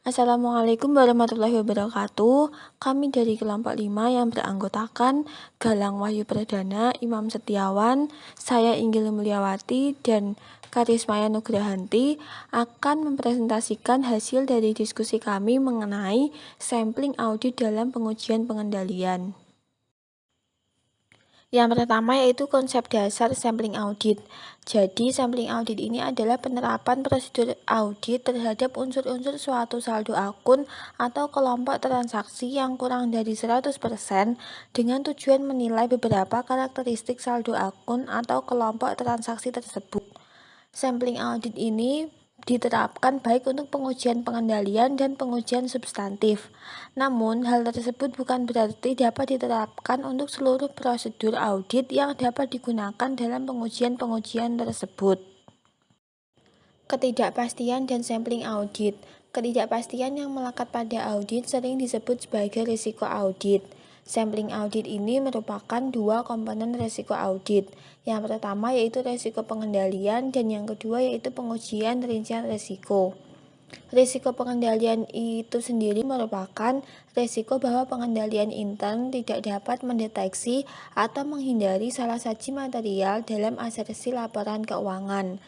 Assalamualaikum warahmatullahi wabarakatuh. Kami dari kelompok 5 yang beranggotakan Galang Wahyu Pradana, Imam Setiawan, saya Inggil Mulyawati, dan Karismaya Nugrahanti akan mempresentasikan hasil dari diskusi kami mengenai sampling audit dalam pengujian pengendalian. Yang pertama yaitu konsep dasar sampling audit. Jadi, sampling audit ini adalah penerapan prosedur audit terhadap unsur-unsur suatu saldo akun atau kelompok transaksi yang kurang dari 100% dengan tujuan menilai beberapa karakteristik saldo akun atau kelompok transaksi tersebut. Sampling audit ini diterapkan baik untuk pengujian pengendalian dan pengujian substantif. Namun, hal tersebut bukan berarti dapat diterapkan untuk seluruh prosedur audit yang dapat digunakan dalam pengujian-pengujian tersebut. Ketidakpastian dan sampling audit. Ketidakpastian yang melekat pada audit sering disebut sebagai risiko audit. Sampling audit ini merupakan dua komponen risiko audit. Yang pertama yaitu risiko pengendalian dan yang kedua yaitu pengujian rincian risiko. Risiko pengendalian itu sendiri merupakan risiko bahwa pengendalian intern tidak dapat mendeteksi atau menghindari salah saji material dalam asersi laporan keuangan.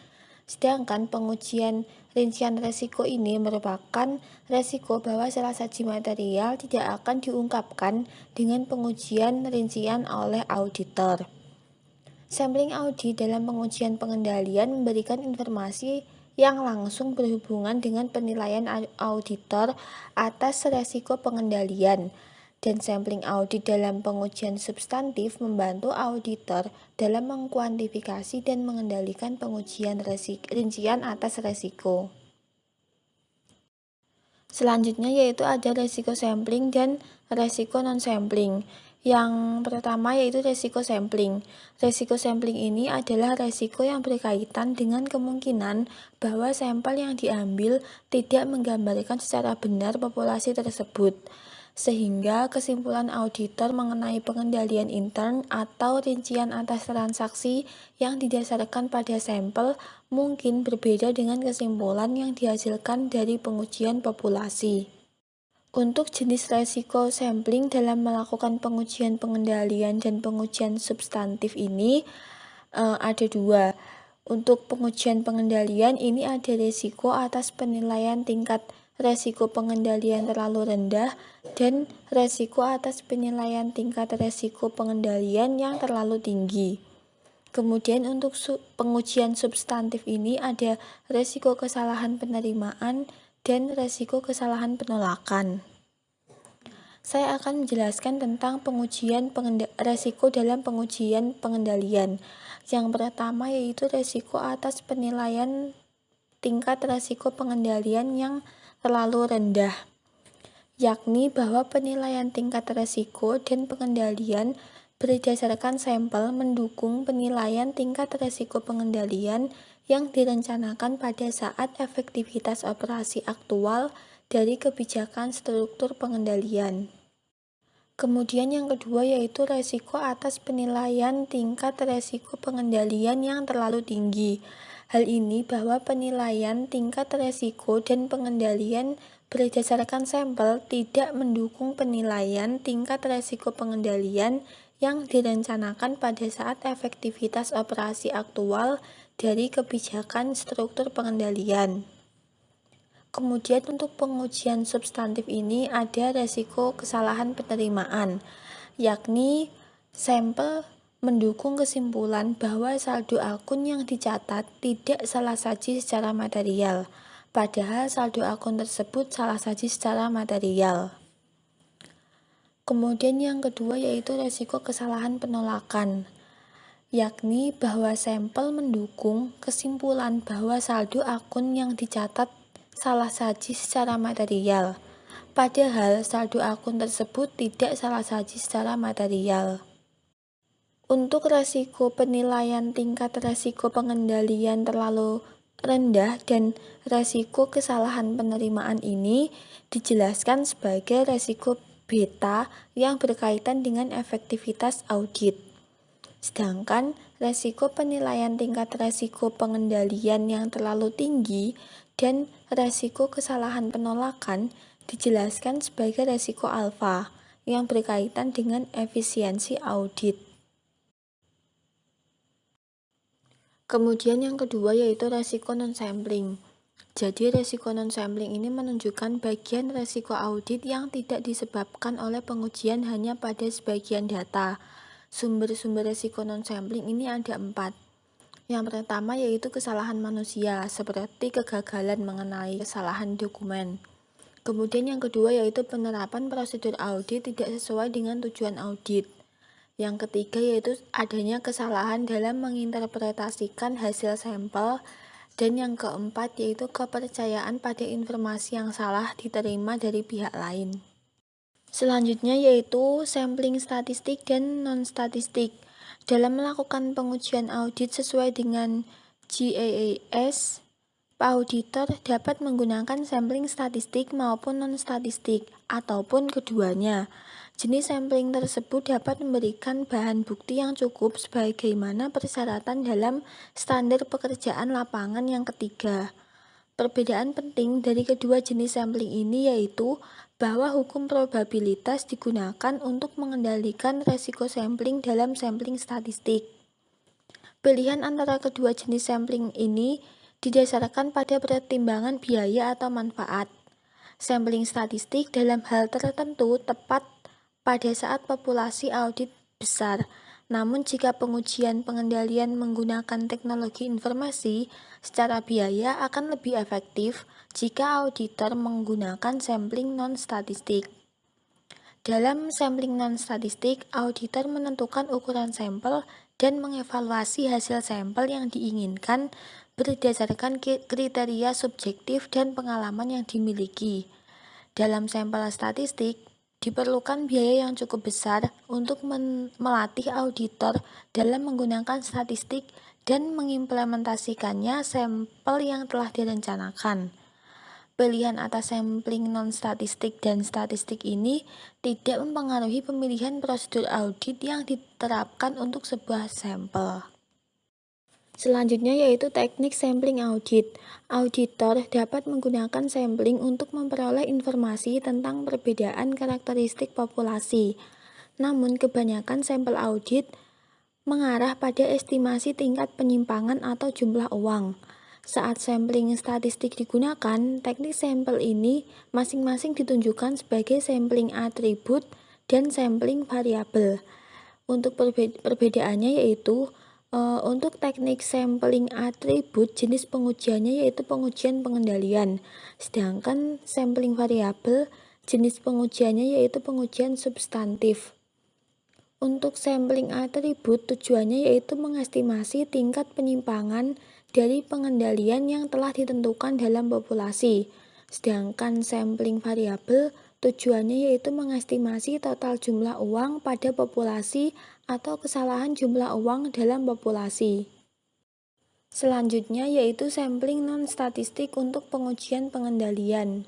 Sedangkan pengujian rincian risiko ini merupakan risiko bahwa salah saji material tidak akan diungkapkan dengan pengujian rincian oleh auditor. Sampling audit dalam pengujian pengendalian memberikan informasi yang langsung berhubungan dengan penilaian auditor atas risiko pengendalian, dan sampling audit dalam pengujian substantif membantu auditor dalam mengkuantifikasi dan mengendalikan pengujian rincian atas risiko. Selanjutnya yaitu ada risiko sampling dan risiko non-sampling. Yang pertama yaitu risiko sampling. Risiko sampling ini adalah risiko yang berkaitan dengan kemungkinan bahwa sampel yang diambil tidak menggambarkan secara benar populasi tersebut, sehingga kesimpulan auditor mengenai pengendalian intern atau rincian atas transaksi yang didasarkan pada sampel mungkin berbeda dengan kesimpulan yang dihasilkan dari pengujian populasi. Untuk jenis risiko sampling dalam melakukan pengujian pengendalian dan pengujian substantif ini ada dua. Untuk pengujian pengendalian ini ada risiko atas penilaian tingkat risiko pengendalian terlalu rendah dan risiko atas penilaian tingkat risiko pengendalian yang terlalu tinggi. Kemudian untuk pengujian substantif ini ada risiko kesalahan penerimaan dan risiko kesalahan penolakan. Saya akan menjelaskan tentang pengujian risiko dalam pengujian pengendalian. Yang pertama yaitu risiko atas penilaian tingkat risiko pengendalian yang terlalu rendah, yakni bahwa penilaian tingkat risiko dan pengendalian berdasarkan sampel mendukung penilaian tingkat risiko pengendalian yang direncanakan pada saat efektivitas operasi aktual dari kebijakan struktur pengendalian. Kemudian yang kedua yaitu risiko atas penilaian tingkat risiko pengendalian yang terlalu tinggi. Hal ini bahwa penilaian tingkat risiko dan pengendalian berdasarkan sampel tidak mendukung penilaian tingkat risiko pengendalian yang direncanakan pada saat efektivitas operasi aktual dari kebijakan struktur pengendalian. Kemudian untuk pengujian substantif ini ada risiko kesalahan penerimaan, yakni sampel mendukung kesimpulan bahwa saldo akun yang dicatat tidak salah saji secara material, padahal saldo akun tersebut salah saji secara material. Kemudian yang kedua yaitu risiko kesalahan penolakan, yakni bahwa sampel mendukung kesimpulan bahwa saldo akun yang dicatat salah saji secara material, padahal saldo akun tersebut tidak salah saji secara material. Untuk risiko penilaian tingkat risiko pengendalian terlalu rendah dan risiko kesalahan penerimaan ini dijelaskan sebagai risiko beta yang berkaitan dengan efektivitas audit. Sedangkan risiko penilaian tingkat risiko pengendalian yang terlalu tinggi dan resiko kesalahan penolakan dijelaskan sebagai resiko alfa yang berkaitan dengan efisiensi audit. Kemudian yang kedua yaitu resiko non-sampling. Jadi resiko non-sampling ini menunjukkan bagian resiko audit yang tidak disebabkan oleh pengujian hanya pada sebagian data. Sumber-sumber resiko non-sampling ini ada 4. Yang pertama yaitu kesalahan manusia, seperti kegagalan mengenai kesalahan dokumen. Kemudian yang kedua yaitu penerapan prosedur audit tidak sesuai dengan tujuan audit. Yang ketiga yaitu adanya kesalahan dalam menginterpretasikan hasil sampel. Dan yang keempat yaitu kepercayaan pada informasi yang salah diterima dari pihak lain. Selanjutnya yaitu sampling statistik dan non-statistik. Dalam melakukan pengujian audit sesuai dengan GAAS, auditor dapat menggunakan sampling statistik maupun non-statistik, ataupun keduanya. Jenis sampling tersebut dapat memberikan bahan bukti yang cukup sebagaimana persyaratan dalam standar pekerjaan lapangan yang ketiga. Perbedaan penting dari kedua jenis sampling ini yaitu bahwa hukum probabilitas digunakan untuk mengendalikan resiko sampling dalam sampling statistik. Pilihan antara kedua jenis sampling ini didasarkan pada pertimbangan biaya atau manfaat. Sampling statistik dalam hal tertentu tepat pada saat populasi audit besar. Namun jika pengujian pengendalian menggunakan teknologi informasi, secara biaya akan lebih efektif jika auditor menggunakan sampling non-statistik. Dalam sampling non-statistik, auditor menentukan ukuran sampel dan mengevaluasi hasil sampel yang diinginkan berdasarkan kriteria subjektif dan pengalaman yang dimiliki. Dalam sampel statistik, diperlukan biaya yang cukup besar untuk melatih auditor dalam menggunakan statistik dan mengimplementasikannya sampel yang telah direncanakan. Pilihan atas sampling non-statistik dan statistik ini tidak mempengaruhi pemilihan prosedur audit yang diterapkan untuk sebuah sampel. Selanjutnya yaitu teknik sampling audit. Auditor dapat menggunakan sampling untuk memperoleh informasi tentang perbedaan karakteristik populasi. Namun kebanyakan sampel audit mengarah pada estimasi tingkat penyimpangan atau jumlah uang. Saat sampling statistik digunakan, teknik sampel ini masing-masing ditunjukkan sebagai sampling atribut dan sampling variabel. Untuk perbedaannya yaitu untuk teknik sampling atribut, jenis pengujiannya yaitu pengujian pengendalian. Sedangkan sampling variabel, jenis pengujiannya yaitu pengujian substantif. Untuk sampling atribut, tujuannya yaitu mengestimasi tingkat penyimpangan dari pengendalian yang telah ditentukan dalam populasi. Sedangkan sampling variabel, tujuannya yaitu mengestimasi total jumlah uang pada populasi atau kesalahan jumlah uang dalam populasi. Selanjutnya yaitu sampling non-statistik untuk pengujian pengendalian.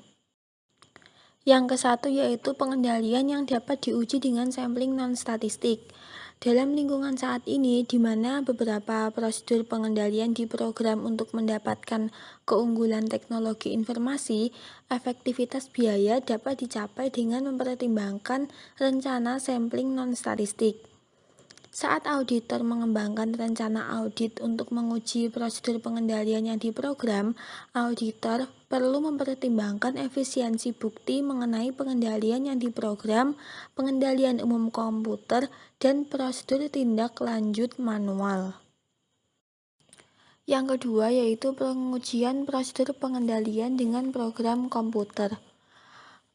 Yang kesatu yaitu pengendalian yang dapat diuji dengan sampling non-statistik. Dalam lingkungan saat ini, di mana beberapa prosedur pengendalian diprogram untuk mendapatkan keunggulan teknologi informasi, efektivitas biaya dapat dicapai dengan mempertimbangkan rencana sampling non-statistik. Saat auditor mengembangkan rencana audit untuk menguji prosedur pengendalian yang diprogram, auditor perlu mempertimbangkan efisiensi bukti mengenai pengendalian yang diprogram, pengendalian umum komputer, dan prosedur tindak lanjut manual. Yang kedua yaitu pengujian prosedur pengendalian dengan program komputer.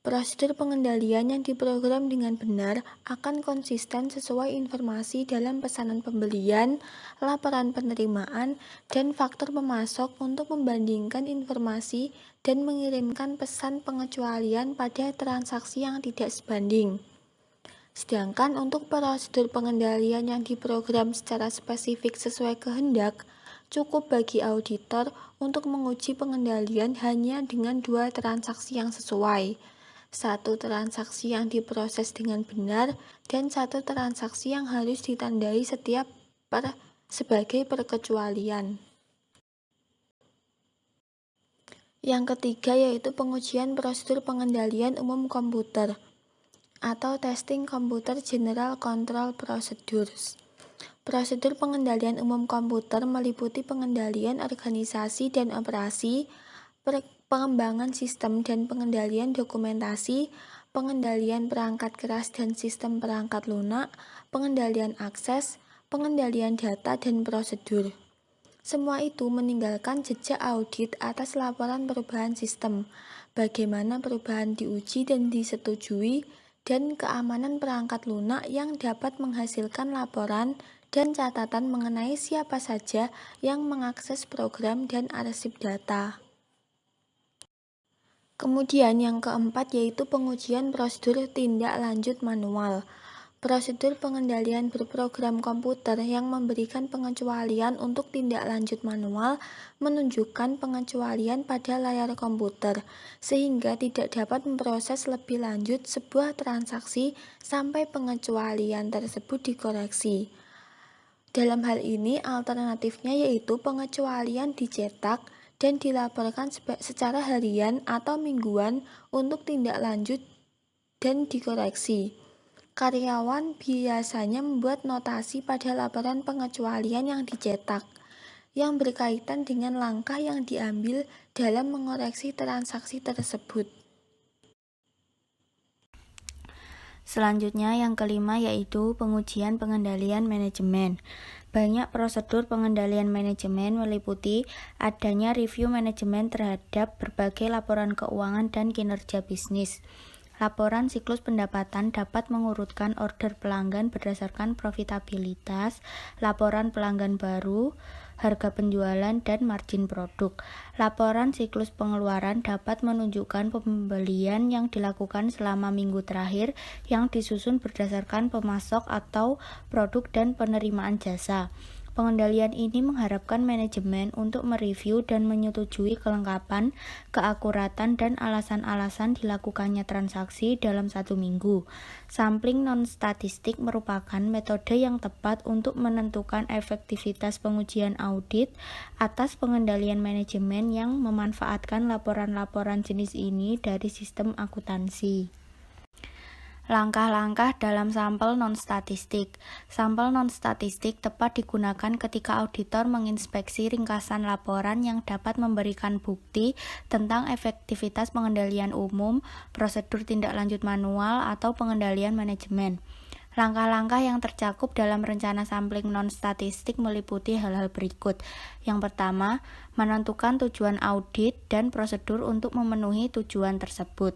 Prosedur pengendalian yang diprogram dengan benar akan konsisten sesuai informasi dalam pesanan pembelian, laporan penerimaan, dan faktur pemasok untuk membandingkan informasi dan mengirimkan pesan pengecualian pada transaksi yang tidak sebanding. Sedangkan untuk prosedur pengendalian yang diprogram secara spesifik sesuai kehendak, cukup bagi auditor untuk menguji pengendalian hanya dengan 2 transaksi yang sesuai. 1 transaksi yang diproses dengan benar dan 1 transaksi yang harus ditandai setiap sebagai perkecualian. Yang ketiga yaitu pengujian prosedur pengendalian umum komputer atau Testing Computer General Control Procedures. Prosedur pengendalian umum komputer meliputi pengendalian organisasi dan operasi, pengembangan sistem dan pengendalian dokumentasi, pengendalian perangkat keras dan sistem perangkat lunak, pengendalian akses, pengendalian data dan prosedur. Semua itu meninggalkan jejak audit atas laporan perubahan sistem, bagaimana perubahan diuji dan disetujui, dan keamanan perangkat lunak yang dapat menghasilkan laporan dan catatan mengenai siapa saja yang mengakses program dan arsip data. Kemudian yang keempat yaitu pengujian prosedur tindak lanjut manual. Prosedur pengendalian berprogram komputer yang memberikan pengecualian untuk tindak lanjut manual menunjukkan pengecualian pada layar komputer, sehingga tidak dapat memproses lebih lanjut sebuah transaksi sampai pengecualian tersebut dikoreksi. Dalam hal ini, alternatifnya yaitu pengecualian dicetak dan dilaporkan secara harian atau mingguan untuk tindak lanjut dan dikoreksi. Karyawan biasanya membuat notasi pada laporan pengecualian yang dicetak, yang berkaitan dengan langkah yang diambil dalam mengoreksi transaksi tersebut. Selanjutnya yang kelima yaitu pengujian pengendalian manajemen. Banyak prosedur pengendalian manajemen meliputi adanya review manajemen terhadap berbagai laporan keuangan dan kinerja bisnis. Laporan siklus pendapatan dapat mengurutkan order pelanggan berdasarkan profitabilitas, laporan pelanggan baru, harga penjualan, dan margin produk. Laporan siklus pengeluaran dapat menunjukkan pembelian yang dilakukan selama minggu terakhir yang disusun berdasarkan pemasok atau produk dan penerimaan jasa. Pengendalian ini mengharapkan manajemen untuk mereview dan menyetujui kelengkapan, keakuratan, dan alasan-alasan dilakukannya transaksi dalam 1 minggu. Sampling non-statistik merupakan metode yang tepat untuk menentukan efektivitas pengujian audit atas pengendalian manajemen yang memanfaatkan laporan-laporan jenis ini dari sistem akuntansi. Langkah-langkah dalam sampel non-statistik. Sampel non-statistik tepat digunakan ketika auditor menginspeksi ringkasan laporan yang dapat memberikan bukti tentang efektivitas pengendalian umum, prosedur tindak lanjut manual, atau pengendalian manajemen. Langkah-langkah yang tercakup dalam rencana sampling non-statistik meliputi hal-hal berikut. Yang pertama, menentukan tujuan audit dan prosedur untuk memenuhi tujuan tersebut.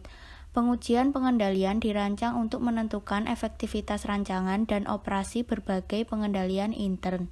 Pengujian pengendalian dirancang untuk menentukan efektivitas rancangan dan operasi berbagai pengendalian intern.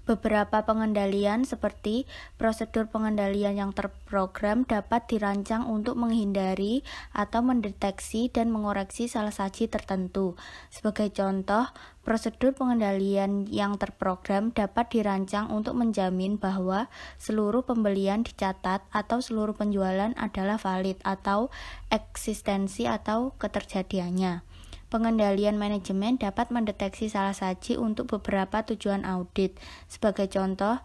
Beberapa pengendalian seperti prosedur pengendalian yang terprogram dapat dirancang untuk menghindari atau mendeteksi dan mengoreksi salah saji tertentu. Sebagai contoh, prosedur pengendalian yang terprogram dapat dirancang untuk menjamin bahwa seluruh pembelian dicatat atau seluruh penjualan adalah valid atau eksistensi atau keterjadiannya. Pengendalian manajemen dapat mendeteksi salah saji untuk beberapa tujuan audit. Sebagai contoh,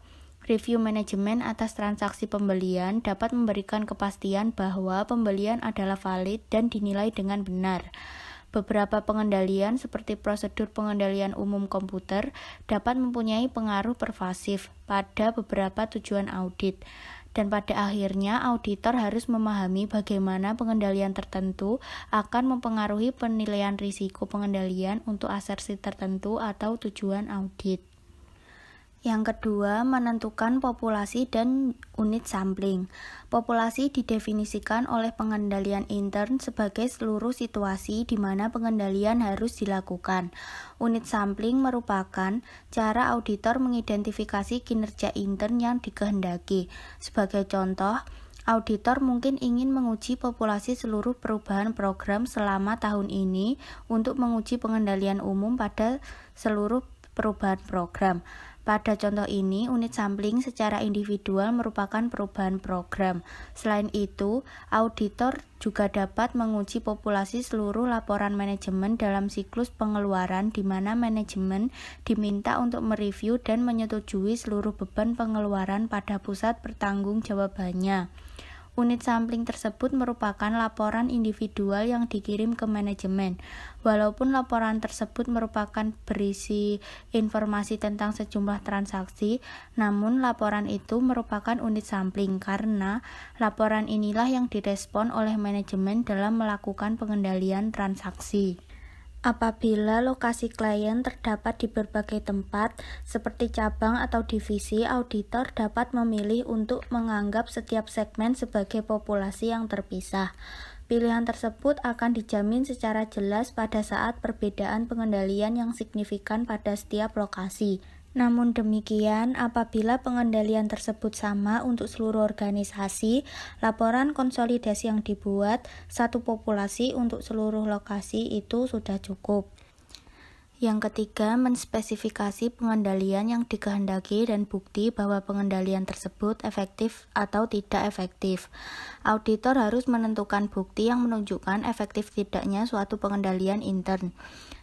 review manajemen atas transaksi pembelian dapat memberikan kepastian bahwa pembelian adalah valid dan dinilai dengan benar. Beberapa pengendalian seperti prosedur pengendalian umum komputer dapat mempunyai pengaruh pervasif pada beberapa tujuan audit. Dan pada akhirnya auditor harus memahami bagaimana pengendalian tertentu akan mempengaruhi penilaian risiko pengendalian untuk asersi tertentu atau tujuan audit. Yang kedua, menentukan populasi dan unit sampling. Populasi didefinisikan oleh pengendalian intern sebagai seluruh situasi di mana pengendalian harus dilakukan. Unit sampling merupakan cara auditor mengidentifikasi kinerja intern yang dikehendaki. Sebagai contoh, auditor mungkin ingin menguji populasi seluruh perubahan program selama tahun ini untuk menguji pengendalian umum pada seluruh perubahan program. Pada contoh ini, unit sampling secara individual merupakan perubahan program. Selain itu, auditor juga dapat menguji populasi seluruh laporan manajemen dalam siklus pengeluaran di mana manajemen diminta untuk mereview dan menyetujui seluruh beban pengeluaran pada pusat pertanggungjawabannya. Unit sampling tersebut merupakan laporan individual yang dikirim ke manajemen. Walaupun laporan tersebut merupakan berisi informasi tentang sejumlah transaksi, namun laporan itu merupakan unit sampling karena laporan inilah yang direspon oleh manajemen dalam melakukan pengendalian transaksi. Apabila lokasi klien terdapat di berbagai tempat, seperti cabang atau divisi, auditor dapat memilih untuk menganggap setiap segmen sebagai populasi yang terpisah. Pilihan tersebut akan dijamin secara jelas pada saat perbedaan pengendalian yang signifikan pada setiap lokasi. Namun demikian, apabila pengendalian tersebut sama untuk seluruh organisasi, laporan konsolidasi yang dibuat satu populasi untuk seluruh lokasi itu sudah cukup. Yang ketiga, menspesifikasi pengendalian yang dikehendaki dan bukti bahwa pengendalian tersebut efektif atau tidak efektif. Auditor harus menentukan bukti yang menunjukkan efektif tidaknya suatu pengendalian intern.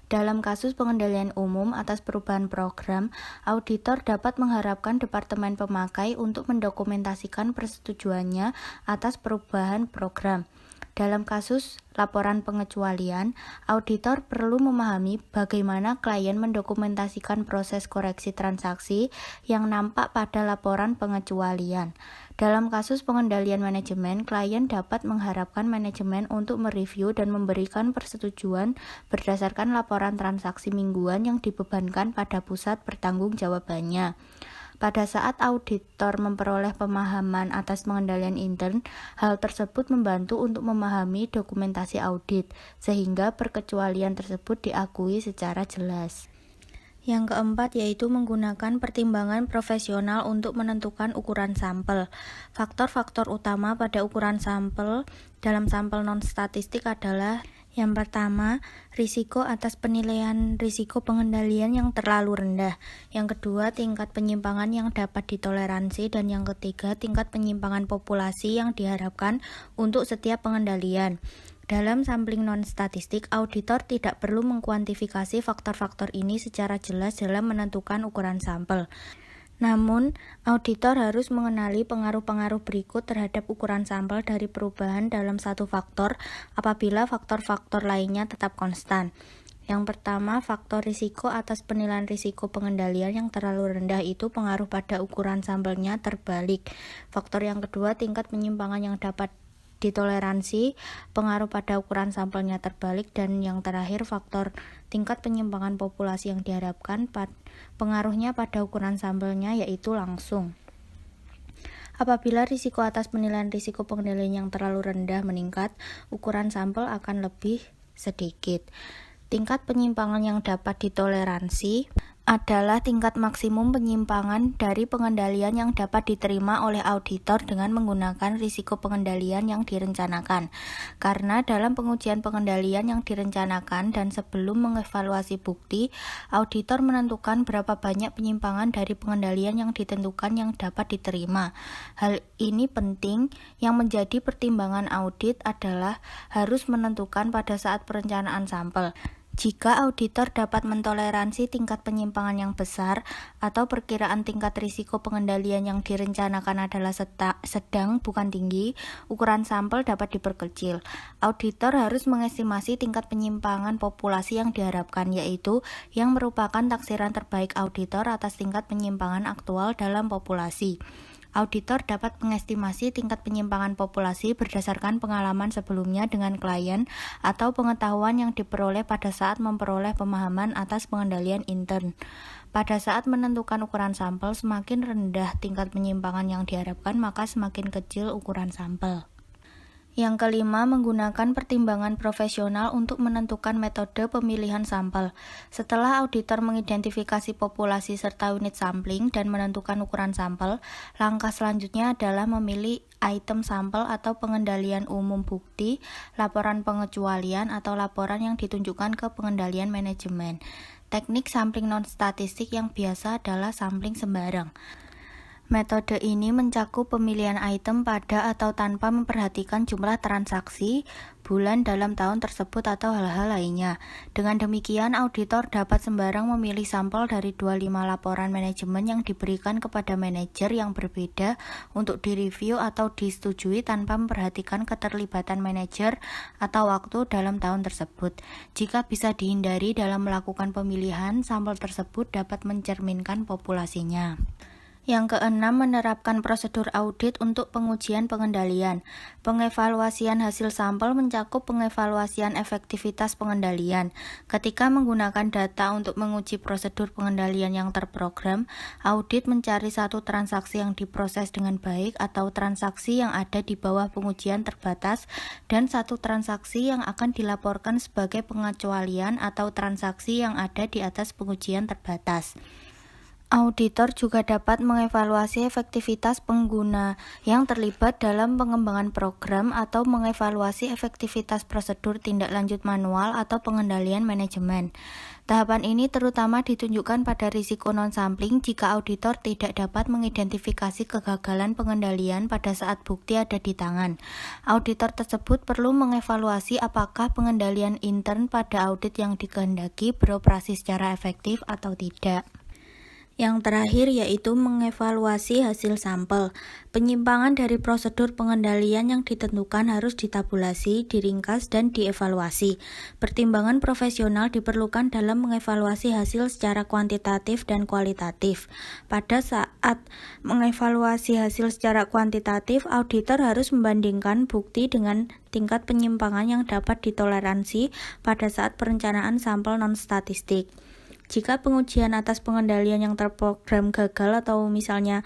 Dalam kasus pengendalian umum atas perubahan program, auditor dapat mengharapkan departemen pemakai untuk mendokumentasikan persetujuannya atas perubahan program. Dalam kasus laporan pengecualian, auditor perlu memahami bagaimana klien mendokumentasikan proses koreksi transaksi yang nampak pada laporan pengecualian. Dalam kasus pengendalian manajemen, klien dapat mengharapkan manajemen untuk mereview dan memberikan persetujuan berdasarkan laporan transaksi mingguan yang dibebankan pada pusat pertanggungjawabannya. Pada saat auditor memperoleh pemahaman atas pengendalian intern, hal tersebut membantu untuk memahami dokumentasi audit, sehingga perkecualian tersebut diakui secara jelas. Yang keempat yaitu menggunakan pertimbangan profesional untuk menentukan ukuran sampel. Faktor-faktor utama pada ukuran sampel dalam sampel non-statistik adalah yang pertama, risiko atas penilaian risiko pengendalian yang terlalu rendah. Yang kedua, tingkat penyimpangan yang dapat ditoleransi. Dan yang ketiga, tingkat penyimpangan populasi yang diharapkan untuk setiap pengendalian. Dalam sampling non-statistik, auditor tidak perlu mengkuantifikasi faktor-faktor ini secara jelas dalam menentukan ukuran sampel. Namun, auditor harus mengenali pengaruh-pengaruh berikut terhadap ukuran sampel dari perubahan dalam satu faktor apabila faktor-faktor lainnya tetap konstan. Yang pertama, faktor risiko atas penilaian risiko pengendalian yang terlalu rendah itu pengaruh pada ukuran sampelnya terbalik. Faktor yang kedua, tingkat penyimpangan yang dapat ditoleransi, pengaruh pada ukuran sampelnya terbalik. Dan yang terakhir, faktor tingkat penyimpangan populasi yang diharapkan pengaruhnya pada ukuran sampelnya yaitu langsung. Apabila risiko atas penilaian risiko pengendalian yang terlalu rendah meningkat, ukuran sampel akan lebih sedikit. Tingkat penyimpangan yang dapat ditoleransi adalah tingkat maksimum penyimpangan dari pengendalian yang dapat diterima oleh auditor dengan menggunakan risiko pengendalian yang direncanakan. Karena dalam pengujian pengendalian yang direncanakan dan sebelum mengevaluasi bukti, auditor menentukan berapa banyak penyimpangan dari pengendalian yang ditentukan yang dapat diterima. Hal ini penting, yang menjadi pertimbangan audit adalah harus menentukan pada saat perencanaan sampel. Jika auditor dapat mentoleransi tingkat penyimpangan yang besar atau perkiraan tingkat risiko pengendalian yang direncanakan adalah sedang bukan tinggi, ukuran sampel dapat diperkecil. Auditor harus mengestimasi tingkat penyimpangan populasi yang diharapkan, yaitu yang merupakan taksiran terbaik auditor atas tingkat penyimpangan aktual dalam populasi. Auditor dapat mengestimasi tingkat penyimpangan populasi berdasarkan pengalaman sebelumnya dengan klien atau pengetahuan yang diperoleh pada saat memperoleh pemahaman atas pengendalian intern. Pada saat menentukan ukuran sampel, semakin rendah tingkat penyimpangan yang diharapkan, maka semakin kecil ukuran sampel. Yang kelima, menggunakan pertimbangan profesional untuk menentukan metode pemilihan sampel. Setelah auditor mengidentifikasi populasi serta unit sampling dan menentukan ukuran sampel, langkah selanjutnya adalah memilih item sampel atau pengendalian umum bukti, laporan pengecualian atau laporan yang ditunjukkan ke pengendalian manajemen. Teknik sampling non-statistik yang biasa adalah sampling sembarang. Metode ini mencakup pemilihan item pada atau tanpa memperhatikan jumlah transaksi, bulan dalam tahun tersebut atau hal-hal lainnya. Dengan demikian, auditor dapat sembarang memilih sampel dari 25 laporan manajemen yang diberikan kepada manajer yang berbeda untuk direview atau disetujui tanpa memperhatikan keterlibatan manajer atau waktu dalam tahun tersebut. Jika bisa dihindari dalam melakukan pemilihan, sampel tersebut dapat mencerminkan populasinya. Yang keenam, menerapkan prosedur audit untuk pengujian pengendalian. Pengevaluasian hasil sampel mencakup pengevaluasian efektivitas pengendalian. Ketika menggunakan data untuk menguji prosedur pengendalian yang terprogram, audit mencari satu transaksi yang diproses dengan baik atau transaksi yang ada di bawah pengujian terbatas dan satu transaksi yang akan dilaporkan sebagai pengecualian atau transaksi yang ada di atas pengujian terbatas. Auditor juga dapat mengevaluasi efektivitas pengguna yang terlibat dalam pengembangan program atau mengevaluasi efektivitas prosedur tindak lanjut manual atau pengendalian manajemen. Tahapan ini terutama ditunjukkan pada risiko non-sampling jika auditor tidak dapat mengidentifikasi kegagalan pengendalian pada saat bukti ada di tangan. Auditor tersebut perlu mengevaluasi apakah pengendalian intern pada audit yang dikehendaki beroperasi secara efektif atau tidak. Yang terakhir yaitu mengevaluasi hasil sampel. Penyimpangan dari prosedur pengendalian yang ditentukan harus ditabulasi, diringkas, dan dievaluasi. Pertimbangan profesional diperlukan dalam mengevaluasi hasil secara kuantitatif dan kualitatif. Pada saat mengevaluasi hasil secara kuantitatif, auditor harus membandingkan bukti dengan tingkat penyimpangan yang dapat ditoleransi pada saat perencanaan sampel non-statistik. Jika pengujian atas pengendalian yang terprogram gagal atau misalnya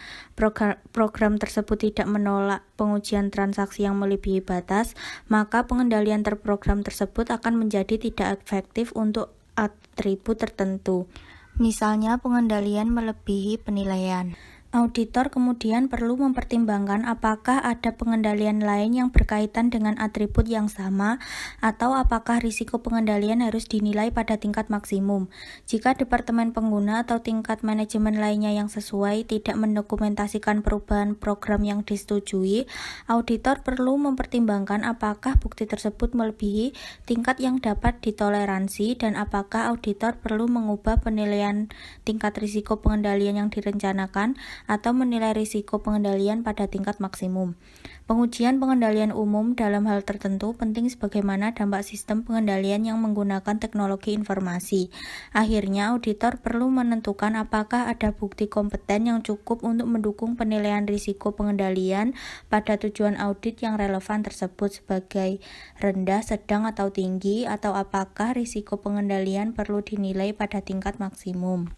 program tersebut tidak menolak pengujian transaksi yang melebihi batas, maka pengendalian terprogram tersebut akan menjadi tidak efektif untuk atribut tertentu. Misalnya pengendalian melebihi penilaian. Auditor kemudian perlu mempertimbangkan apakah ada pengendalian lain yang berkaitan dengan atribut yang sama atau apakah risiko pengendalian harus dinilai pada tingkat maksimum. Jika departemen pengguna atau tingkat manajemen lainnya yang sesuai tidak mendokumentasikan perubahan program yang disetujui, auditor perlu mempertimbangkan apakah bukti tersebut melebihi tingkat yang dapat ditoleransi dan apakah auditor perlu mengubah penilaian tingkat risiko pengendalian yang direncanakan atau menilai risiko pengendalian pada tingkat maksimum. Pengujian pengendalian umum dalam hal tertentu penting sebagaimana dampak sistem pengendalian yang menggunakan teknologi informasi. Akhirnya, auditor perlu menentukan apakah ada bukti kompeten yang cukup untuk mendukung penilaian risiko pengendalian pada tujuan audit yang relevan tersebut sebagai rendah, sedang, atau tinggi, atau apakah risiko pengendalian perlu dinilai pada tingkat maksimum.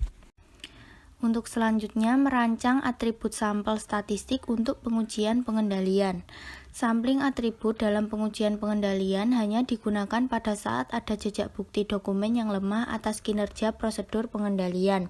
Untuk selanjutnya, merancang atribut sampel statistik untuk pengujian pengendalian. Sampling atribut dalam pengujian pengendalian hanya digunakan pada saat ada jejak bukti dokumen yang lemah atas kinerja prosedur pengendalian.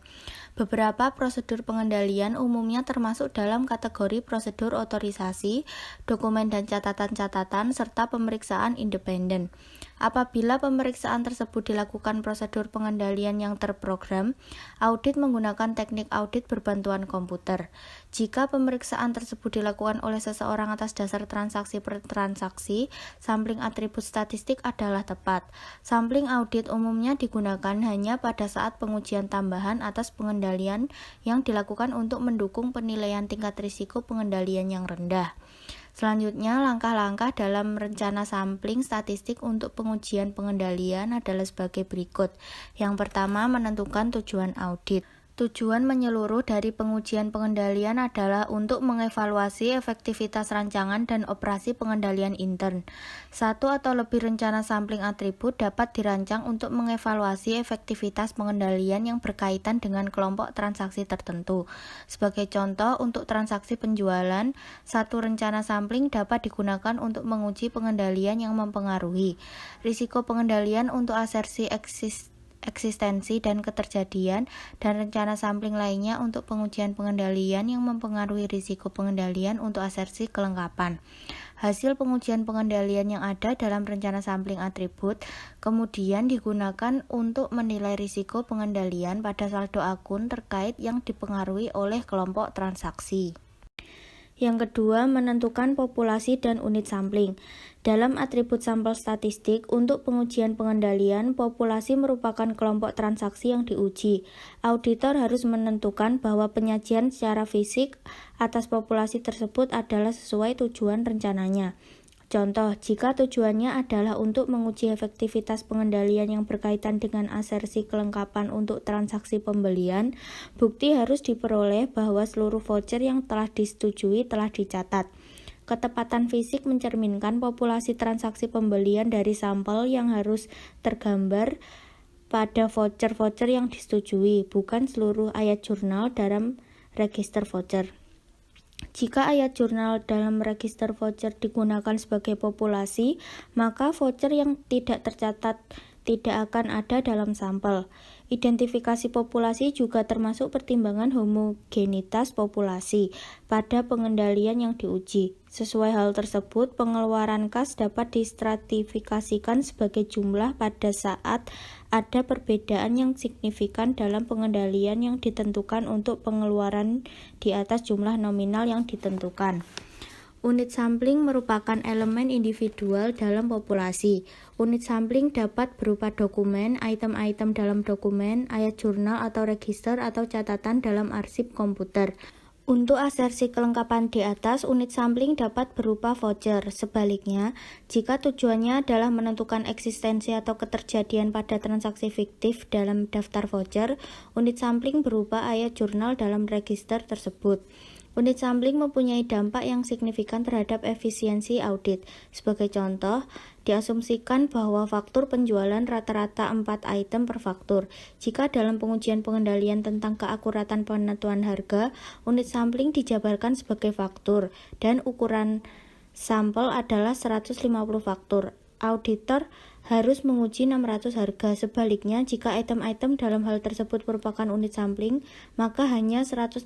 Beberapa prosedur pengendalian umumnya termasuk dalam kategori prosedur otorisasi, dokumen dan catatan-catatan, serta pemeriksaan independen. Apabila pemeriksaan tersebut dilakukan prosedur pengendalian yang terprogram, audit menggunakan teknik audit berbantuan komputer. Jika pemeriksaan tersebut dilakukan oleh seseorang atas dasar transaksi per transaksi, sampling atribut statistik adalah tepat. Sampling audit umumnya digunakan hanya pada saat pengujian tambahan atas pengendalian yang dilakukan untuk mendukung penilaian tingkat risiko pengendalian yang rendah. Selanjutnya, langkah-langkah dalam rencana sampling statistik untuk pengujian pengendalian adalah sebagai berikut. Yang pertama, menentukan tujuan audit. Tujuan menyeluruh dari pengujian pengendalian adalah untuk mengevaluasi efektivitas rancangan dan operasi pengendalian intern. Satu atau lebih rencana sampling atribut dapat dirancang untuk mengevaluasi efektivitas pengendalian yang berkaitan dengan kelompok transaksi tertentu. Sebagai contoh, untuk transaksi penjualan, satu rencana sampling dapat digunakan untuk menguji pengendalian yang mempengaruhi risiko pengendalian untuk asersi eksistensi dan keterjadian, dan rencana sampling lainnya untuk pengujian pengendalian yang mempengaruhi risiko pengendalian untuk asersi kelengkapan. Hasil pengujian pengendalian yang ada dalam rencana sampling atribut kemudian digunakan untuk menilai risiko pengendalian pada saldo akun terkait yang dipengaruhi oleh kelompok transaksi. Yang kedua, menentukan populasi dan unit sampling. Dalam atribut sampel statistik, untuk pengujian pengendalian, populasi merupakan kelompok transaksi yang diuji. Auditor harus menentukan bahwa penyajian secara fisik atas populasi tersebut adalah sesuai tujuan rencananya. Contoh, jika tujuannya adalah untuk menguji efektivitas pengendalian yang berkaitan dengan asersi kelengkapan untuk transaksi pembelian, bukti harus diperoleh bahwa seluruh voucher yang telah disetujui telah dicatat. Ketepatan fisik mencerminkan populasi transaksi pembelian dari sampel yang harus tergambar pada voucher-voucher yang disetujui, bukan seluruh ayat jurnal dalam register voucher. Jika ayat jurnal dalam register voucher digunakan sebagai populasi, maka voucher yang tidak tercatat tidak akan ada dalam sampel. Identifikasi populasi juga termasuk pertimbangan homogenitas populasi pada pengendalian yang diuji. Sesuai hal tersebut, pengeluaran kas dapat distratifikasikan sebagai jumlah pada saat ada perbedaan yang signifikan dalam pengendalian yang ditentukan untuk pengeluaran di atas jumlah nominal yang ditentukan. Unit sampling merupakan elemen individual dalam populasi. Unit sampling dapat berupa dokumen, item-item dalam dokumen, ayat jurnal atau register atau catatan dalam arsip komputer. Untuk asersi kelengkapan di atas, unit sampling dapat berupa voucher. Sebaliknya, jika tujuannya adalah menentukan eksistensi atau keterjadian pada transaksi fiktif dalam daftar voucher, unit sampling berupa ayat jurnal dalam register tersebut. Unit sampling mempunyai dampak yang signifikan terhadap efisiensi audit. Sebagai contoh, diasumsikan bahwa faktur penjualan rata-rata 4 item per faktur. Jika dalam pengujian pengendalian tentang keakuratan penentuan harga, unit sampling dijabarkan sebagai faktur dan ukuran sampel adalah 150 faktur. Auditor harus menguji 600 harga. Sebaliknya, jika item-item dalam hal tersebut merupakan unit sampling, maka hanya 150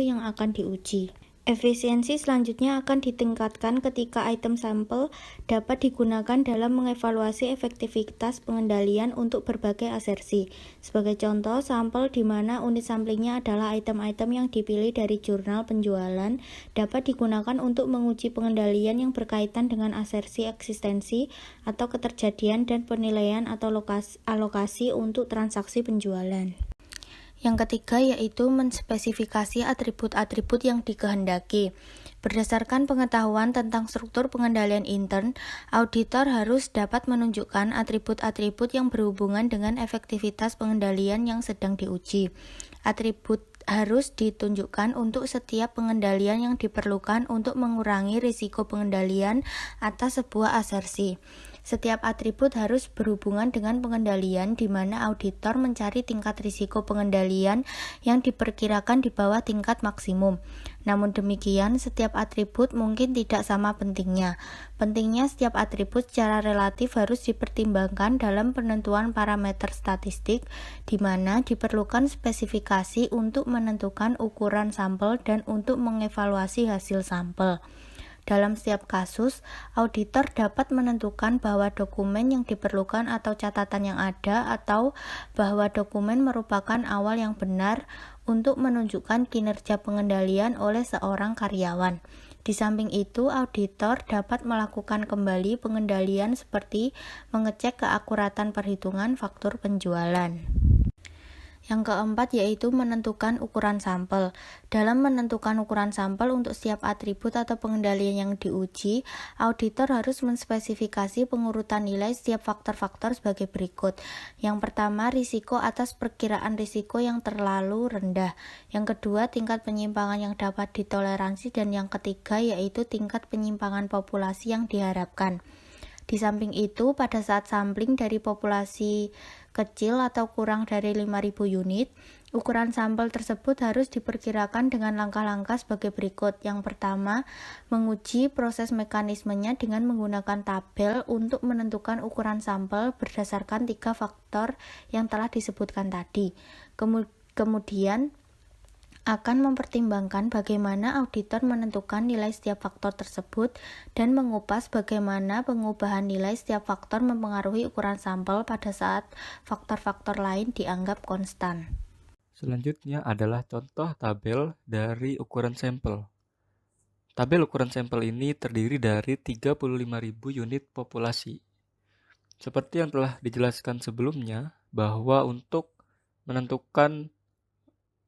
yang akan diuji. Efisiensi selanjutnya akan ditingkatkan ketika item sampel dapat digunakan dalam mengevaluasi efektivitas pengendalian untuk berbagai asersi. Sebagai contoh, sampel di mana unit samplingnya adalah item-item yang dipilih dari jurnal penjualan dapat digunakan untuk menguji pengendalian yang berkaitan dengan asersi eksistensi atau keterjadian dan penilaian atau alokasi untuk transaksi penjualan. Yang ketiga yaitu menspesifikasi atribut-atribut yang dikehendaki. Berdasarkan pengetahuan tentang struktur pengendalian intern, auditor harus dapat menunjukkan atribut-atribut yang berhubungan dengan efektivitas pengendalian yang sedang diuji. Atribut harus ditunjukkan untuk setiap pengendalian yang diperlukan untuk mengurangi risiko pengendalian atas sebuah asersi. Setiap atribut harus berhubungan dengan pengendalian di mana auditor mencari tingkat risiko pengendalian yang diperkirakan di bawah tingkat maksimum. Namun demikian, setiap atribut mungkin tidak sama pentingnya. Pentingnya setiap atribut secara relatif harus dipertimbangkan dalam penentuan parameter statistik, di mana diperlukan spesifikasi untuk menentukan ukuran sampel dan untuk mengevaluasi hasil sampel. Dalam setiap kasus, auditor dapat menentukan bahwa dokumen yang diperlukan atau catatan yang ada atau bahwa dokumen merupakan awal yang benar untuk menunjukkan kinerja pengendalian oleh seorang karyawan. Di samping itu, auditor dapat melakukan kembali pengendalian seperti mengecek keakuratan perhitungan faktur penjualan. Yang keempat yaitu menentukan ukuran sampel. Dalam menentukan ukuran sampel untuk setiap atribut atau pengendalian yang diuji, auditor harus menspesifikasi pengurutan nilai setiap faktor-faktor sebagai berikut. Yang pertama, risiko atas perkiraan risiko yang terlalu rendah. Yang kedua, tingkat penyimpangan yang dapat ditoleransi, dan yang ketiga yaitu tingkat penyimpangan populasi yang diharapkan. Di samping itu, pada saat sampling dari populasi kecil atau kurang dari 5.000 unit, ukuran sampel tersebut harus diperkirakan dengan langkah-langkah sebagai berikut. Yang pertama, menguji proses mekanismenya dengan menggunakan tabel untuk menentukan ukuran sampel berdasarkan 3 faktor yang telah disebutkan tadi. Kemudian, akan mempertimbangkan bagaimana auditor menentukan nilai setiap faktor tersebut dan mengupas bagaimana pengubahan nilai setiap faktor mempengaruhi ukuran sampel pada saat faktor-faktor lain dianggap konstan. Selanjutnya adalah contoh tabel dari ukuran sampel. Tabel ukuran sampel ini terdiri dari 35.000 unit populasi. Seperti yang telah dijelaskan sebelumnya, bahwa untuk menentukan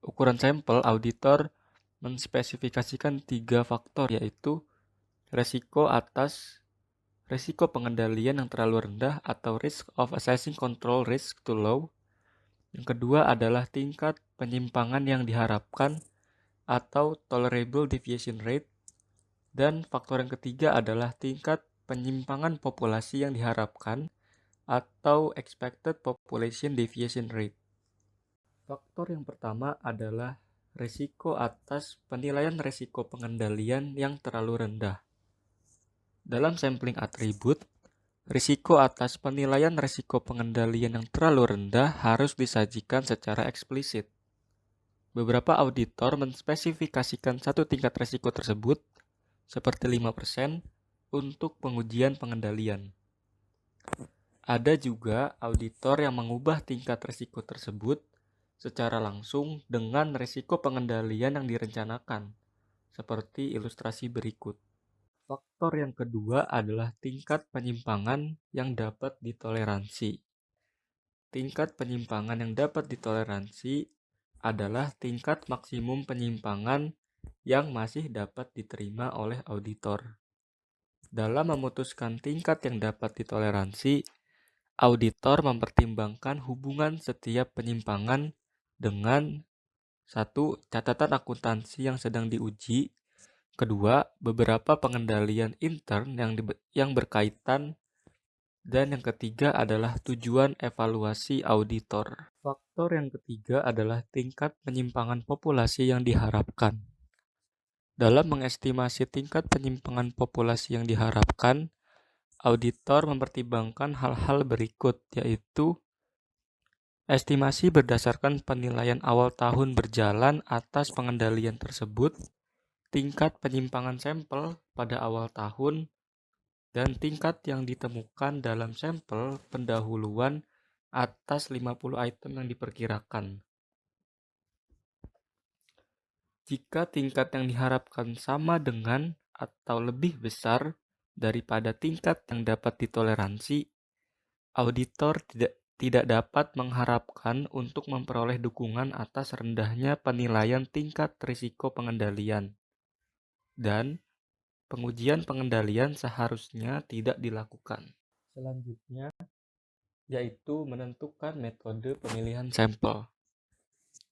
ukuran sampel, auditor menspesifikasikan 3 faktor, yaitu resiko atas risiko pengendalian yang terlalu rendah atau risk of assessing control risk too low. Yang kedua adalah tingkat penyimpangan yang diharapkan atau tolerable deviation rate. Dan faktor yang ketiga adalah tingkat penyimpangan populasi yang diharapkan atau expected population deviation rate. Faktor yang pertama adalah risiko atas penilaian risiko pengendalian yang terlalu rendah. Dalam sampling atribut, risiko atas penilaian risiko pengendalian yang terlalu rendah harus disajikan secara eksplisit. Beberapa auditor menspesifikasikan satu tingkat risiko tersebut, seperti 5%, untuk pengujian pengendalian. Ada juga auditor yang mengubah tingkat risiko tersebut secara langsung dengan risiko pengendalian yang direncanakan, seperti ilustrasi berikut. Faktor yang kedua adalah tingkat penyimpangan yang dapat ditoleransi. Tingkat penyimpangan yang dapat ditoleransi adalah tingkat maksimum penyimpangan yang masih dapat diterima oleh auditor. Dalam memutuskan tingkat yang dapat ditoleransi, auditor mempertimbangkan hubungan setiap penyimpangan dengan satu, catatan akuntansi yang sedang diuji. Kedua, beberapa pengendalian intern yang berkaitan. Dan yang ketiga adalah tujuan evaluasi auditor. Faktor yang ketiga adalah tingkat penyimpangan populasi yang diharapkan. Dalam mengestimasi tingkat penyimpangan populasi yang diharapkan, auditor mempertimbangkan hal-hal berikut, yaitu estimasi berdasarkan penilaian awal tahun berjalan atas pengendalian tersebut, tingkat penyimpangan sampel pada awal tahun, dan tingkat yang ditemukan dalam sampel pendahuluan atas 50 item yang diperkirakan. Jika tingkat yang diharapkan sama dengan atau lebih besar daripada tingkat yang dapat ditoleransi, auditor tidak dapat mengharapkan untuk memperoleh dukungan atas rendahnya penilaian tingkat risiko pengendalian. Dan pengujian pengendalian seharusnya tidak dilakukan. Selanjutnya, yaitu menentukan metode pemilihan sampel.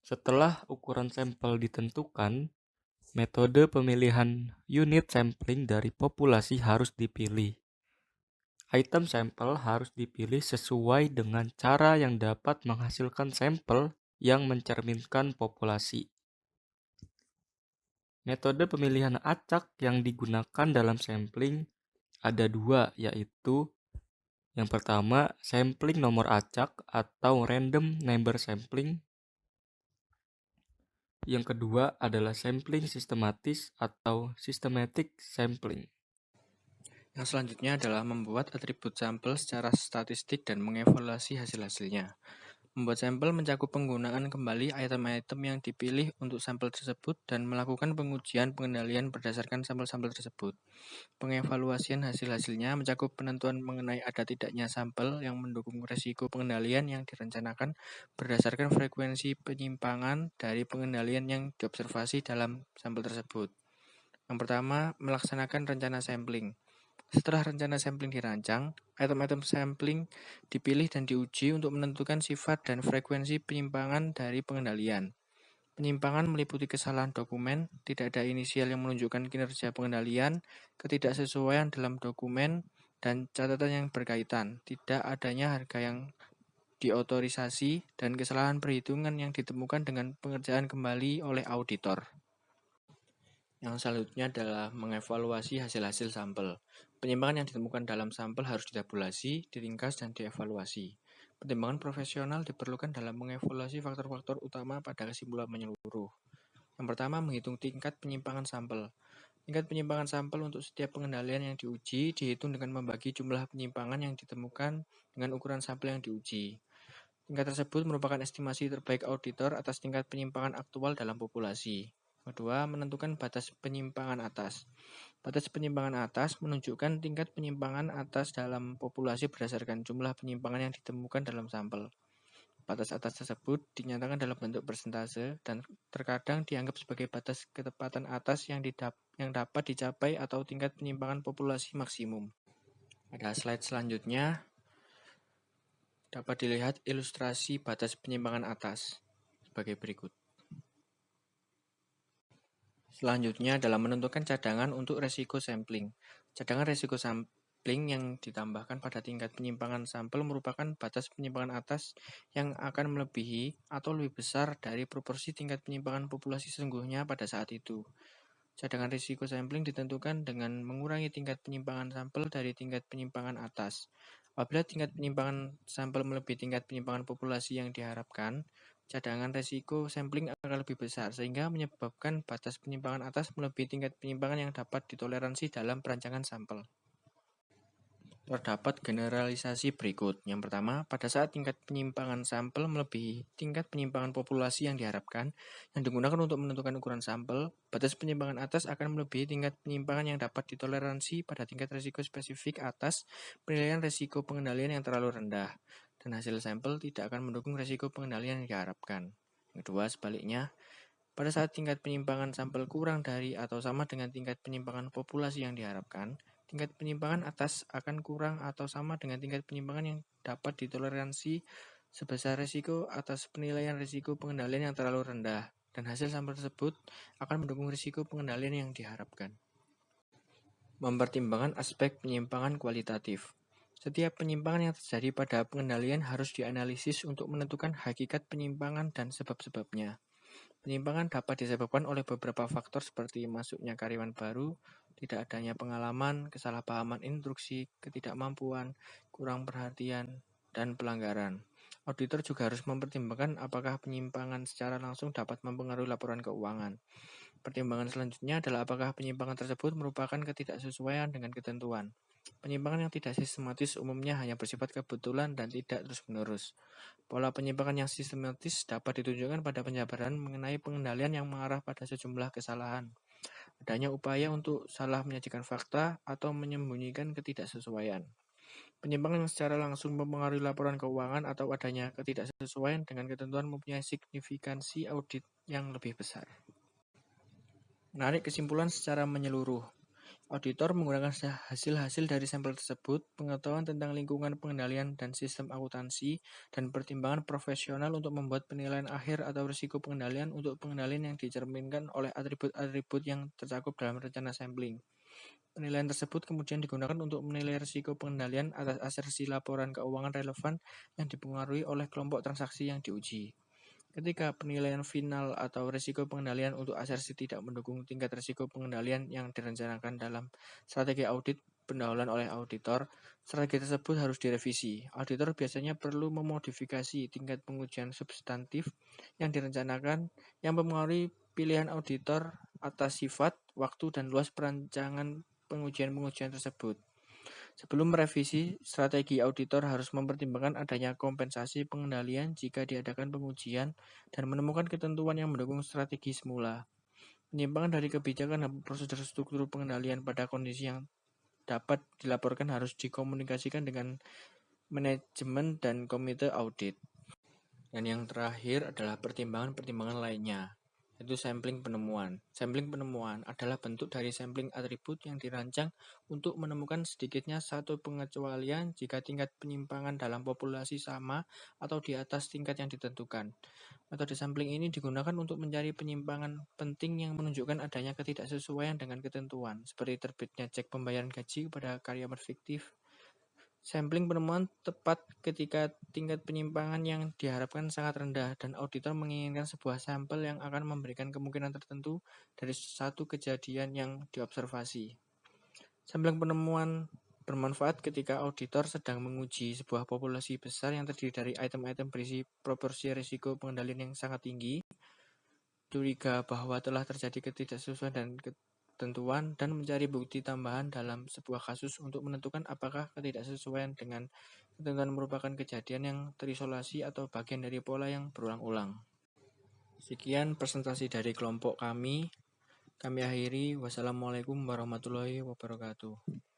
Setelah ukuran sampel ditentukan, metode pemilihan unit sampling dari populasi harus dipilih. Item sampel harus dipilih sesuai dengan cara yang dapat menghasilkan sampel yang mencerminkan populasi. Metode pemilihan acak yang digunakan dalam sampling ada dua, yaitu yang pertama, sampling nomor acak atau random number sampling. Yang kedua adalah sampling sistematis atau systematic sampling. Yang selanjutnya adalah membuat atribut sampel secara statistik dan mengevaluasi hasil-hasilnya. Membuat sampel mencakup penggunaan kembali item-item yang dipilih untuk sampel tersebut dan melakukan pengujian pengendalian berdasarkan sampel-sampel tersebut. Pengevaluasian hasil-hasilnya mencakup penentuan mengenai ada tidaknya sampel yang mendukung risiko pengendalian yang direncanakan berdasarkan frekuensi penyimpangan dari pengendalian yang diobservasi dalam sampel tersebut. Yang pertama, melaksanakan rencana sampling. Setelah rencana sampling dirancang, item-item sampling dipilih dan diuji untuk menentukan sifat dan frekuensi penyimpangan dari pengendalian. Penyimpangan meliputi kesalahan dokumen, tidak ada inisial yang menunjukkan kinerja pengendalian, ketidaksesuaian dalam dokumen, dan catatan yang berkaitan, tidak adanya harga yang diotorisasi, dan kesalahan perhitungan yang ditemukan dengan pengerjaan kembali oleh auditor. Yang selanjutnya adalah mengevaluasi hasil-hasil sampel. Penyimpangan yang ditemukan dalam sampel harus ditabulasi, diringkas, dan dievaluasi. Pertimbangan profesional diperlukan dalam mengevaluasi faktor-faktor utama pada kesimpulan menyeluruh. Yang pertama, menghitung tingkat penyimpangan sampel. Tingkat penyimpangan sampel untuk setiap pengendalian yang diuji dihitung dengan membagi jumlah penyimpangan yang ditemukan dengan ukuran sampel yang diuji. Tingkat tersebut merupakan estimasi terbaik auditor atas tingkat penyimpangan aktual dalam populasi. Kedua, menentukan batas penyimpangan atas. Batas penyimpangan atas menunjukkan tingkat penyimpangan atas dalam populasi berdasarkan jumlah penyimpangan yang ditemukan dalam sampel. Batas atas tersebut dinyatakan dalam bentuk persentase dan terkadang dianggap sebagai batas ketepatan atas yang dapat dicapai atau tingkat penyimpangan populasi maksimum. Pada slide selanjutnya dapat dilihat ilustrasi batas penyimpangan atas sebagai berikut. Selanjutnya adalah menentukan cadangan untuk resiko sampling. Cadangan resiko sampling yang ditambahkan pada tingkat penyimpangan sampel merupakan batas penyimpangan atas yang akan melebihi atau lebih besar dari proporsi tingkat penyimpangan populasi sesungguhnya pada saat itu. Cadangan risiko sampling ditentukan dengan mengurangi tingkat penyimpangan sampel dari tingkat penyimpangan atas. Apabila tingkat penyimpangan sampel melebihi tingkat penyimpangan populasi yang diharapkan, cadangan risiko sampling akan lebih besar sehingga menyebabkan batas penyimpangan atas melebihi tingkat penyimpangan yang dapat ditoleransi dalam perancangan sampel. Terdapat generalisasi berikut. Yang pertama, pada saat tingkat penyimpangan sampel melebihi tingkat penyimpangan populasi yang diharapkan, yang digunakan untuk menentukan ukuran sampel, batas penyimpangan atas akan melebihi tingkat penyimpangan yang dapat ditoleransi pada tingkat risiko spesifik atas penilaian risiko pengendalian yang terlalu rendah, dan hasil sampel tidak akan mendukung risiko pengendalian yang diharapkan. Kedua, sebaliknya, pada saat tingkat penyimpangan sampel kurang dari atau sama dengan tingkat penyimpangan populasi yang diharapkan, tingkat penyimpangan atas akan kurang atau sama dengan tingkat penyimpangan yang dapat ditoleransi sebesar risiko atas penilaian risiko pengendalian yang terlalu rendah, dan hasil sampel tersebut akan mendukung risiko pengendalian yang diharapkan. Mempertimbangkan aspek penyimpangan kualitatif. Setiap penyimpangan yang terjadi pada pengendalian harus dianalisis untuk menentukan hakikat penyimpangan dan sebab-sebabnya. Penyimpangan dapat disebabkan oleh beberapa faktor seperti masuknya karyawan baru, tidak adanya pengalaman, kesalahpahaman instruksi, ketidakmampuan, kurang perhatian, dan pelanggaran. Auditor juga harus mempertimbangkan apakah penyimpangan secara langsung dapat mempengaruhi laporan keuangan. Pertimbangan selanjutnya adalah apakah penyimpangan tersebut merupakan ketidaksesuaian dengan ketentuan. Penyimpangan yang tidak sistematis umumnya hanya bersifat kebetulan dan tidak terus-menerus. Pola penyimpangan yang sistematis dapat ditunjukkan pada penjabaran mengenai pengendalian yang mengarah pada sejumlah kesalahan. Adanya upaya untuk salah menyajikan fakta atau menyembunyikan ketidaksesuaian. Penyimpangan yang secara langsung mempengaruhi laporan keuangan atau adanya ketidaksesuaian dengan ketentuan mempunyai signifikansi audit yang lebih besar. Menarik kesimpulan secara menyeluruh. Auditor menggunakan hasil-hasil dari sampel tersebut, pengetahuan tentang lingkungan pengendalian dan sistem akuntansi, dan pertimbangan profesional untuk membuat penilaian akhir atau risiko pengendalian untuk pengendalian yang dicerminkan oleh atribut-atribut yang tercakup dalam rencana sampling. Penilaian tersebut kemudian digunakan untuk menilai risiko pengendalian atas asersi laporan keuangan relevan yang dipengaruhi oleh kelompok transaksi yang diuji. Ketika penilaian final atau risiko pengendalian untuk asersi tidak mendukung tingkat risiko pengendalian yang direncanakan dalam strategi audit pendahuluan oleh auditor, strategi tersebut harus direvisi. Auditor biasanya perlu memodifikasi tingkat pengujian substantif yang direncanakan yang mempengaruhi pilihan auditor atas sifat, waktu, dan luas perancangan pengujian-pengujian tersebut. Sebelum merevisi, strategi auditor harus mempertimbangkan adanya kompensasi pengendalian jika diadakan pengujian dan menemukan ketentuan yang mendukung strategi semula. Penyimpangan dari kebijakan dan prosedur struktur pengendalian pada kondisi yang dapat dilaporkan harus dikomunikasikan dengan manajemen dan komite audit. Dan yang terakhir adalah pertimbangan-pertimbangan lainnya, yaitu sampling penemuan. Sampling penemuan adalah bentuk dari sampling atribut yang dirancang untuk menemukan sedikitnya satu pengecualian jika tingkat penyimpangan dalam populasi sama atau di atas tingkat yang ditentukan. Metode sampling ini digunakan untuk mencari penyimpangan penting yang menunjukkan adanya ketidaksesuaian dengan ketentuan, seperti terbitnya cek pembayaran gaji kepada karyawan fiktif. Sampling penemuan tepat ketika tingkat penyimpangan yang diharapkan sangat rendah dan auditor menginginkan sebuah sampel yang akan memberikan kemungkinan tertentu dari satu kejadian yang diobservasi. Sampling penemuan bermanfaat ketika auditor sedang menguji sebuah populasi besar yang terdiri dari item-item berisi proporsi risiko pengendalian yang sangat tinggi. curiga bahwa telah terjadi ketidaksesuaian dan ketentuan dan mencari bukti tambahan dalam sebuah kasus untuk menentukan apakah ketidaksesuaian dengan ketentuan merupakan kejadian yang terisolasi atau bagian dari pola yang berulang-ulang. Sekian presentasi dari kelompok kami. Kami akhiri. Wassalamualaikum warahmatullahi wabarakatuh.